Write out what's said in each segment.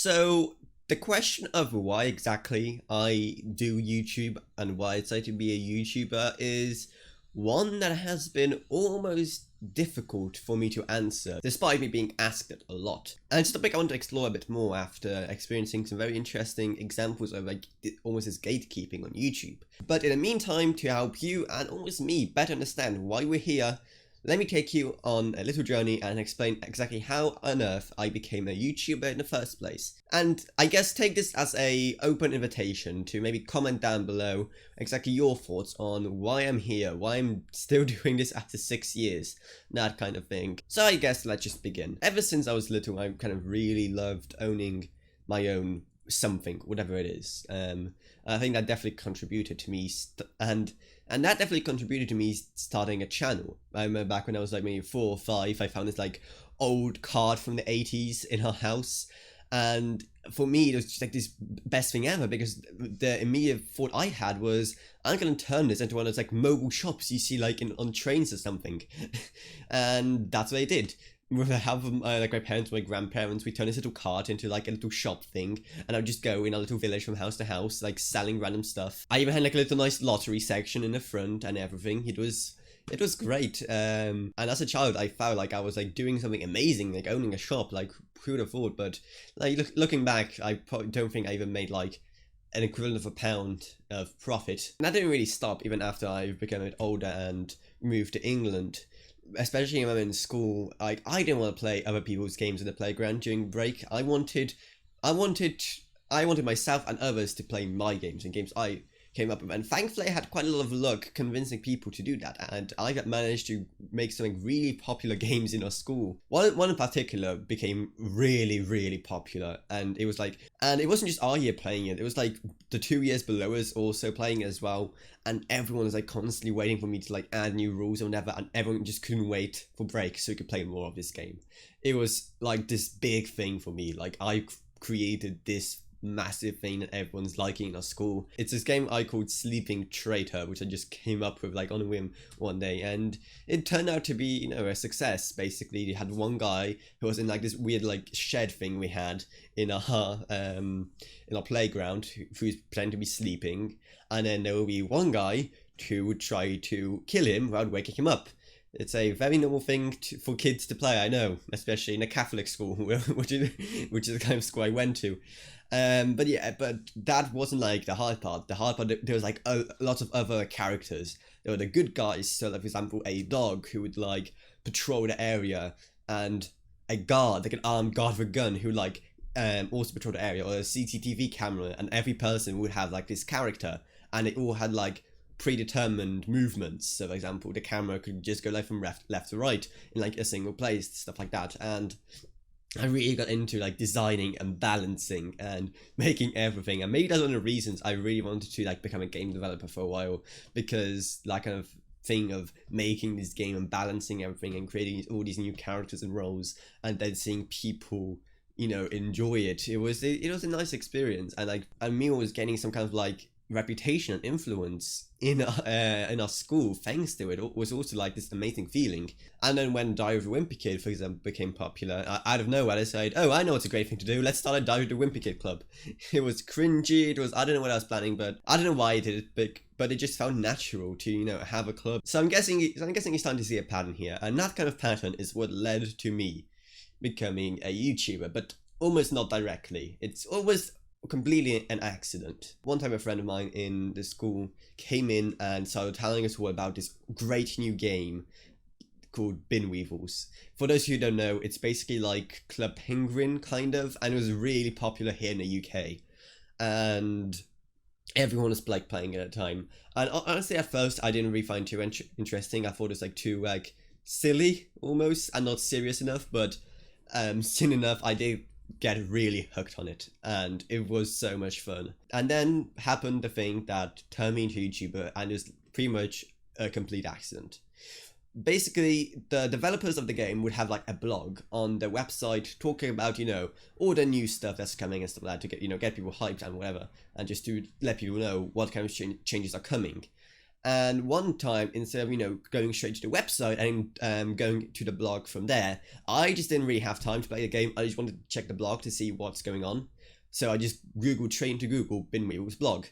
So the question of why exactly I do YouTube and why I decided to be a YouTuber is one that has been almost difficult for me to answer, despite me being asked it a lot. And it's a topic I want to explore a bit more after experiencing some very interesting examples of almost this gatekeeping on YouTube. But in the meantime, to help you and almost me better understand why we're here, let me take you on a little journey and explain exactly how on earth I became a YouTuber in the first place. And I guess take this as an open invitation to maybe comment down below exactly your thoughts on why I'm here, why I'm still doing this after 6 years, that kind of thing. So I guess let's just begin. Ever since I was little, I kind of really loved owning my own something, whatever it is. I think that definitely contributed to me, and that definitely contributed to me starting a channel. I remember back when I was like maybe 4 or 5, I found this like old card from the 80s in our house, and for me it was just like this best thing ever, because the immediate thought I had was, I'm gonna turn this into one of those like mobile shops you see like on trains or something. And that's what I did. With the help of like my parents, my grandparents, we turned this little cart into like a little shop thing, and I would just go in a little village from house to house, like selling random stuff. I even had like a little nice lottery section in the front and everything. It was great. And as a child, I felt like I was like doing something amazing, like owning a shop. Like, who would have thought? But like looking back, I probably don't think I even made like an equivalent of £1 of profit. And that didn't really stop even after I became a bit older and moved to England. Especially when I'm in school, like I didn't want to play other people's games in the playground during break. I wanted myself and others to play my games and games I came up with, and thankfully I had quite a lot of luck convincing people to do that, and I managed to make some really popular games in our school. One in particular became really popular, and it was like, and it wasn't just our year playing it, it was like the 2 years below us also playing it as well, and everyone was like constantly waiting for me to like add new rules or whatever, and everyone just couldn't wait for break so we could play more of this game. It was like this big thing for me, like I created this massive thing that everyone's liking in our school. It's this game I called Sleeping Traitor, which I just came up with like on a whim one day, and it turned out to be, you know, a success. Basically, you had one guy who was in like this weird like shed thing we had in our playground who's pretending to be sleeping, and then there will be one guy who would try to kill him without waking him up. It's a very normal thing for kids to play, I know, especially in a Catholic school, which is the kind of school I went to. But that wasn't like the hard part. The hard part, there was like a lot of other characters. There were the good guys, so like for example a dog who would like patrol the area, and a guard, like an armed guard with a gun who like also patrol the area, or a CCTV camera, and every person would have like this character, and it all had like predetermined movements. So for example, the camera could just go like from left to right in like a single place, stuff like that. And I really got into like designing and balancing and making everything, and maybe that's one of the reasons I really wanted to like become a game developer for a while, because that kind of thing of making this game and balancing everything and creating all these new characters and roles, and then seeing people, you know, enjoy it. It was a nice experience, and like, and me was getting some kind of like reputation and influence in our school thanks to it. It was also like this amazing feeling. And then when Diary of the Wimpy Kid, for example, became popular, out of nowhere I decided, oh, I know what's a great thing to do, let's start a Diary of the Wimpy Kid club. It was cringy, it was, I don't know what I was planning, but I don't know why I did it, but it just felt natural to, you know, have a club. So I'm guessing you're starting to see a pattern here, and that kind of pattern is what led to me becoming a YouTuber, but almost not directly. It's always completely an accident. One time a friend of mine in the school came in and started telling us all about this great new game called Bin Weevils. For those who don't know, it's basically like Club Penguin kind of, and it was really popular here in the UK, and everyone was like playing it at the time. And honestly, at first I didn't really find it too interesting. I thought it was like too like silly almost, and not serious enough, but soon enough I did get really hooked on it, and it was so much fun. And then happened the thing that turned me into a YouTuber, and it was pretty much a complete accident. Basically, the developers of the game would have like a blog on their website talking about, you know, all the new stuff that's coming and stuff like that, to get, you know, get people hyped and whatever, and just to let people know what kind of changes are coming. And one time, instead of, going straight to the website and going to the blog from there, I just didn't really have time to play the game. I just wanted to check the blog to see what's going on. So I just Googled straight into Google Pinwheel's blog.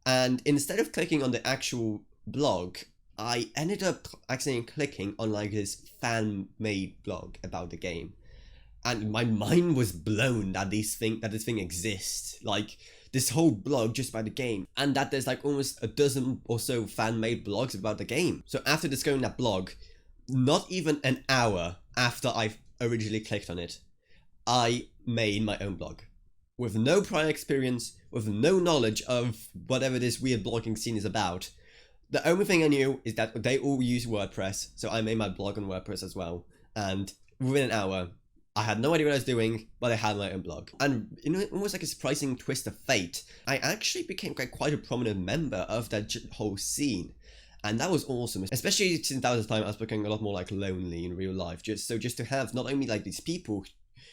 And instead of clicking on the actual blog, I ended up accidentally clicking on like this fan-made blog about the game. And my mind was blown that this thing exists. Like, this whole blog just about the game, and that there's like almost a dozen or so fan-made blogs about the game. So after discovering that blog, not even an hour after I originally clicked on it, I made my own blog. With no prior experience, with no knowledge of whatever this weird blogging scene is about. The only thing I knew is that they all use WordPress, so I made my blog on WordPress as well. And within an hour, I had no idea what I was doing, but I had my own blog. And almost like a surprising twist of fate, I actually became quite a prominent member of that whole scene. And that was awesome, especially since that was the time I was becoming a lot more like lonely in real life. Just to have not only like these people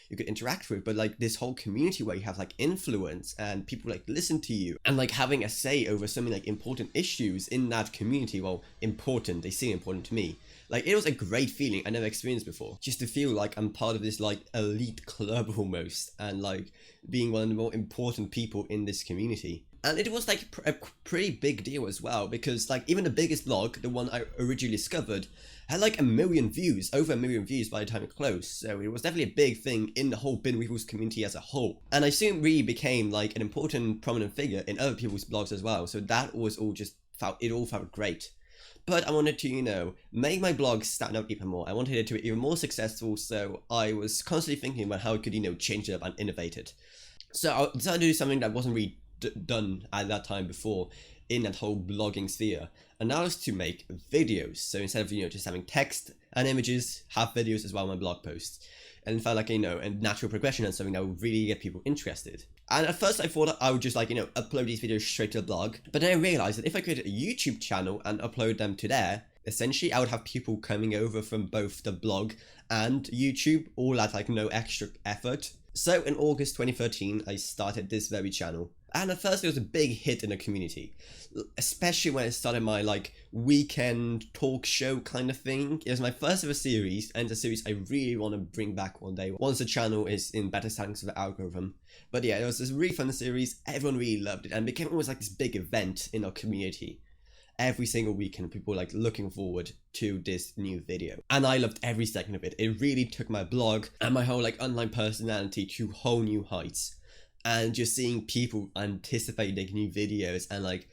you could interact with, but like this whole community where you have like influence and people like listen to you and like having a say over so many like important issues in that community. Well, important, they seem important to me. Like, it was a great feeling I never experienced before. Just to feel like I'm part of this like elite club almost, and like being one of the more important people in this community. And it was like a pretty big deal as well, because like even the biggest blog, the one I originally discovered, had like 1 million views, over 1 million views by the time it closed. So it was definitely a big thing in the whole Pinwheels community as a whole. And I soon really became like an important, prominent figure in other people's blogs as well. So that was all it all felt great. But I wanted to, make my blog stand out even more. I wanted it to be even more successful, so I was constantly thinking about how I could, change it up and innovate it. So I decided to do something that wasn't really done at that time before in that whole blogging sphere, and that was to make videos. So instead of, just having text and images, have videos as well in my blog posts. And it felt like, a natural progression and something that would really get people interested. And at first I thought I would just upload these videos straight to the blog. But then I realized that if I created a YouTube channel and upload them to there, essentially I would have people coming over from both the blog and YouTube, all at like no extra effort. So in August 2013, I started this very channel. And at first it was a big hit in the community, especially when I started my like weekend talk show kind of thing. It was my first ever series, and it's a series I really want to bring back one day once the channel is in better standings with the algorithm. But yeah, it was this really fun series, everyone really loved it, and it became almost like this big event in our community. Every single weekend, people were like looking forward to this new video. And I loved every second of it. It really took my blog and my whole like online personality to whole new heights. And just seeing people anticipating new videos and like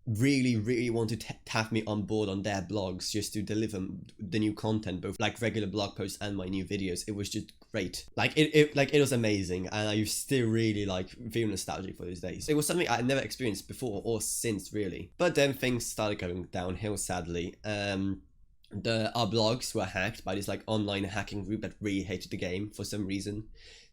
really want to have me on board on their blogs just to deliver the new content, both like regular blog posts and my new videos. It was just great. Like it was amazing, and I still really like feel nostalgic for those days. It was something I never experienced before or since, really. But then things started going downhill, sadly. Our blogs were hacked by this like online hacking group that really hated the game for some reason.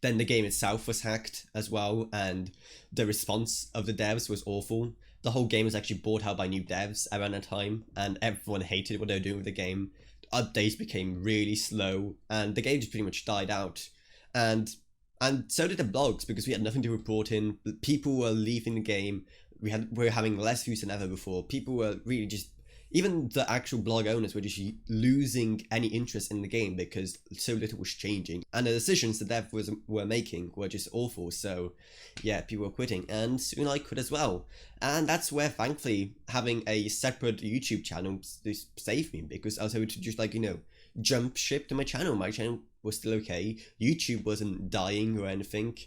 Then the game itself was hacked as well, and the response of the devs was awful. The whole game was actually bought out by new devs around that time, and everyone hated what they were doing with the game. Updates became really slow, and the game just pretty much died out. And so did the blogs, because we had nothing to report in. People were leaving the game. We were having less views than ever before. People were really just, even the actual blog owners were just losing any interest in the game because so little was changing. And the decisions the devs were making were just awful. So yeah, people were quitting, and soon I quit as well. And that's where, thankfully, having a separate YouTube channel saved me, because I was able to just jump ship to my channel. My channel was still okay. YouTube wasn't dying or anything.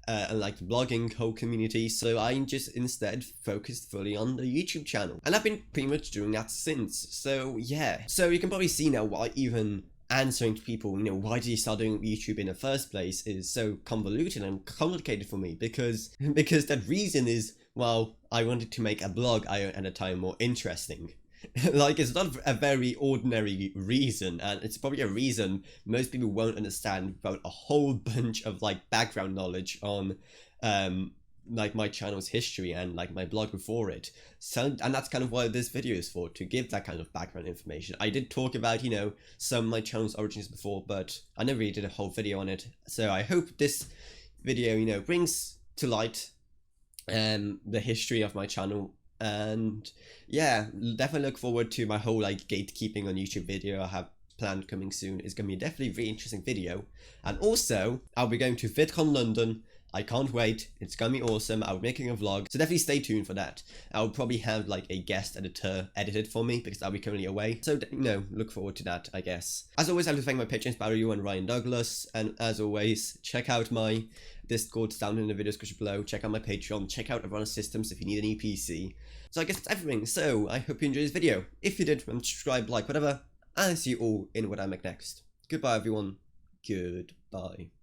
And like the blogging whole community, so I just instead focused fully on the YouTube channel, and I've been pretty much doing that since. So yeah, so you can probably see now why even answering to people, why did you start doing YouTube in the first place, is so convoluted and complicated for me, because that reason is, well, I wanted to make a blog at a time more interesting. Like, it's not a very ordinary reason, and it's probably a reason most people won't understand without a whole bunch of like background knowledge on like my channel's history and like my blog before it. So, and that's kind of what this video is for, to give that kind of background information. I did talk about some of my channel's origins before, but I never really did a whole video on it. So I hope this video brings to light the history of my channel And yeah, definitely look forward to my whole like gatekeeping on YouTube video I have planned coming soon. It's gonna be definitely a really interesting video. And also, I'll be going to VidCon London. I can't wait. It's gonna be awesome. I'll be making a vlog, so definitely stay tuned for that. I'll probably have like a guest editor edit it for me because I'll be currently away. So you know, look forward to that, I guess. As always, I'd like to thank my patrons Barry and Ryan Douglas, and as always, check out my Discord down in the video description below. Check out my Patreon. Check out Avrona Systems if you need any PC. So I guess that's everything. So I hope you enjoyed this video. If you did, remember to subscribe, like, whatever. And I'll see you all in what I make next. Goodbye, everyone. Goodbye.